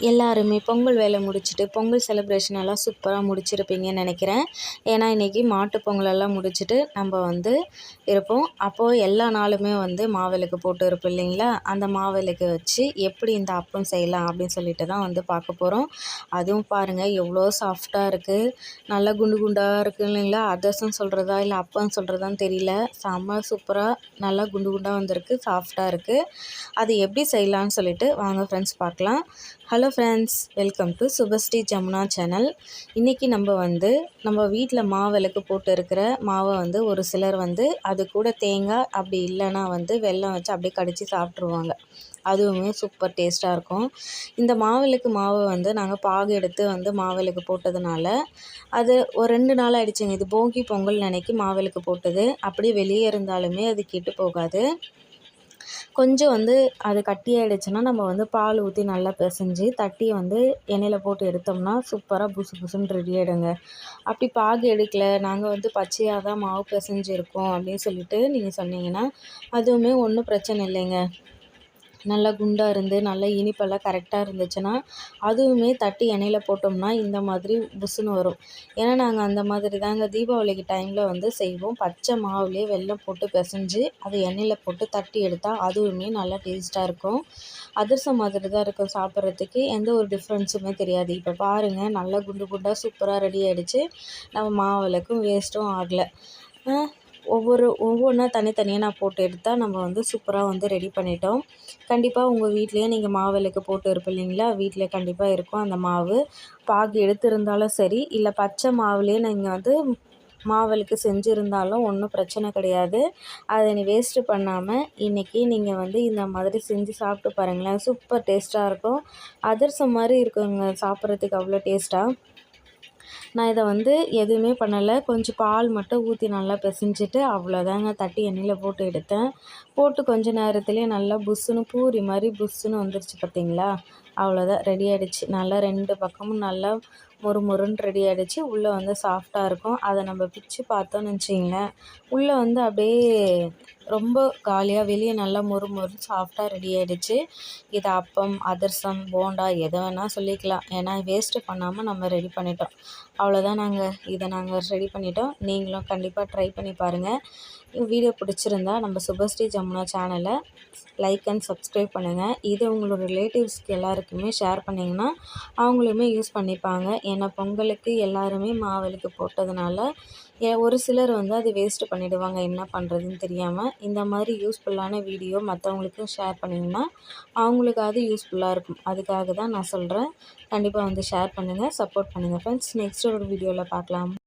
எல்லாருமே பொங்கல் வேலை முடிச்சுட்டு பொங்கல் செலிப்ரேஷன் எல்லாம் சூப்பராக முடிச்சிருப்பீங்கன்னு நினைக்கிறேன். ஏன்னா இன்றைக்கி மாட்டுப் பொங்கலெல்லாம் முடிச்சுட்டு நம்ம இருப்போம். அப்போது எல்லா நாளுமே மாவிளக்கு போட்டு இருப்போம் இல்லைங்களா? அந்த மாவிளக்கு வச்சு எப்படி இந்த அப்பம் செய்யலாம் அப்படின்னு சொல்லிட்டு தான் பார்க்க போகிறோம். அதுவும் பாருங்கள் எவ்வளோ சாஃப்டாக இருக்குது, நல்லா குண்டு குண்டாக இருக்குது இல்லைங்களா? அதிரசம் சொல்கிறதா இல்லை அப்பம் சொல்கிறதான்னு தெரியல, செம்ம சூப்பராக நல்லா குண்டு குண்டாக வந்திருக்கு, சாஃப்டாக இருக்குது. அது எப்படி செய்யலான்னு சொல்லிட்டு வாங்க ஃப்ரெண்ட்ஸ் பார்க்கலாம். Hello friends, welcome to Subhashree Jamuna channel. இன்றைக்கி நம்ம வீட்டில் மாவிளக்கு போட்டு இருக்கிற மாவை ஒரு சிலர் அது கூட தேங்காய் அப்படி இல்லைன்னா வெல்லம் வச்சு அப்படியே கடித்து சாப்பிட்ருவாங்க. அதுவுமே சூப்பர் டேஸ்ட்டாக இருக்கும். இந்த மாவிளக்கு மாவை நாங்கள் பாகு எடுத்து மாவிளக்கு போட்டதுனால அது ஒரு 2 நாள் ஆகிடுச்சிங்க. இது போகி பொங்கல் அன்னைக்கு மாவிளக்கு போட்டது. அப்படியே வெளியே இருந்தாலுமே அது கெட்டு போகாது. கொஞ்சம் அது கட்டியாகிடுச்சுன்னா நம்ம பால் ஊற்றி நல்லா பிசைஞ்சு தட்டி எண்ணெயில் போட்டு எடுத்தோம்னா சூப்பராக புசு புசுன்னு ரெடி ஆகிடுங்க. அப்படி பாகு எடுக்கலை, நாங்கள் பச்சையாக தான் மாவு பிசைஞ்சிருக்கோம் அப்படின்னு சொல்லிட்டு நீங்கள் சொன்னீங்கன்னா அதுவுமே ஒன்றும் பிரச்சனை இல்லைங்க. நல்லா குண்டாக இருந்து நல்லா இனிப்பெல்லாம் கரெக்டாக இருந்துச்சுன்னா அதுவுமே தட்டி எண்ணெயில் போட்டோம்னா இந்த மாதிரி புசுன்னு வரும். ஏன்னா நாங்கள் அந்த மாதிரி தாங்க தீபாவளிக்கு டைமில் செய்வோம். பச்சை மாவுலேயே வெல்லம் போட்டு பிசைஞ்சு அதை எண்ணெயில் போட்டு தட்டி எடுத்தால் அதுவுமே நல்லா டேஸ்ட்டாக இருக்கும். அதிரசம் மாதிரி தான் இருக்கும், சாப்பிட்றதுக்கு எந்த ஒரு டிஃப்ரென்ஸுமே தெரியாது. இப்போ பாருங்கள் நல்லா குண்டு குண்டாக சூப்பராக ரெடி ஆகிடுச்சு. நம்ம மாவிளக்கும் வேஸ்ட்டும் ஆகலை. ஒவ்வொன்றா தனித்தனியாக நான் போட்டு எடுத்தால் நம்ம சூப்பராக ரெடி பண்ணிட்டோம். கண்டிப்பாக உங்கள் வீட்லேயே நீங்கள் மாவிளக்கு போட்டு இருப்பீங்க இல்லைங்களா? வீட்டில் கண்டிப்பாக இருக்கும் அந்த மாவு. பாகு எடுத்திருந்தாலும் சரி, இல்லை பச்சை மாவுலேயே நீங்கள் மாவிளக்கு செஞ்சுருந்தாலும் ஒன்றும் பிரச்சனை கிடையாது. அதை நீ வேஸ்ட்டு பண்ணாமல் இன்றைக்கி நீங்கள் இந்த மாதிரி செஞ்சு சாப்பிட்டு பாருங்களேன், சூப்பர் டேஸ்ட்டாக இருக்கும். அதிரசம் மாதிரி இருக்குங்க சாப்பிட்றதுக்கு, அவ்வளோ டேஸ்ட்டாக. நான் இதை எதுவுமே பண்ணலை, கொஞ்சம் பால் மட்டும் ஊற்றி நல்லா பிசைஞ்சிட்டு அவ்வளோதாங்க தட்டி எண்ணெயில் போட்டு எடுத்தேன். போட்டு கொஞ்சம் நேரத்துலேயே நல்லா புஸ்ஸுன்னு பூரி மாதிரி புஸ்ஸுன்னு வந்துருச்சு பார்த்தீங்களா? அவ்வளோதான், ரெடி ஆகிடுச்சு. நல்லா 2 பக்கமும் நல்லா மொறுன்னு ரெடி ஆகிடுச்சு. உள்ளே சாஃப்டாக இருக்கும். அதை நம்ம பிச்சு பார்த்தோன்னு வச்சிங்களேன், உள்ளே அப்படியே ரொம்ப காலியாக, வெளியே நல்லா மொறுன்னு சாஃப்டாக ரெடி ஆகிடுச்சு. இது அப்பம், அதிரசம், போண்டா எதை வேணால் சொல்லிக்கலாம். ஏன்னா வேஸ்ட்டு பண்ணாமல் நம்ம ரெடி பண்ணிட்டோம். அவ்வளோதான், நாங்கள் ரெடி பண்ணிட்டோம். நீங்களும் கண்டிப்பாக ட்ரை பண்ணி பாருங்கள். வீடியோ பிடிச்சிருந்தா நம்ம சுபஸ்ரீ ஜமுனா சேனலை லைக் அண்ட் சப்ஸ்கிரைப் பண்ணுங்கள். இது உங்களோட ரிலேட்டிவ்ஸ்க்கு எல்லாருக்குமே ஷேர் பண்ணிங்கன்னா அவங்களுமே யூஸ் பண்ணிப்பாங்க. ஏன்னா பொங்கலுக்கு எல்லாருமே மாவிளக்கு போட்டதுனால ஒரு சிலர் அது வேஸ்ட்டு பண்ணிவிடுவாங்க, என்ன பண்ணுறதுன்னு தெரியாமல். இந்த மாதிரி யூஸ்ஃபுல்லான வீடியோ மற்றவங்களுக்கும் ஷேர் பண்ணிங்கன்னா அவங்களுக்கு அது யூஸ்ஃபுல்லாக இருக்கும். அதுக்காக தான் நான் சொல்கிறேன். கண்டிப்பாக ஷேர் பண்ணுங்கள், சப்போர்ட் பண்ணுங்கள் ஃப்ரெண்ட்ஸ். நெக்ஸ்ட் ஒரு வீடியோவில் பார்க்கலாம்.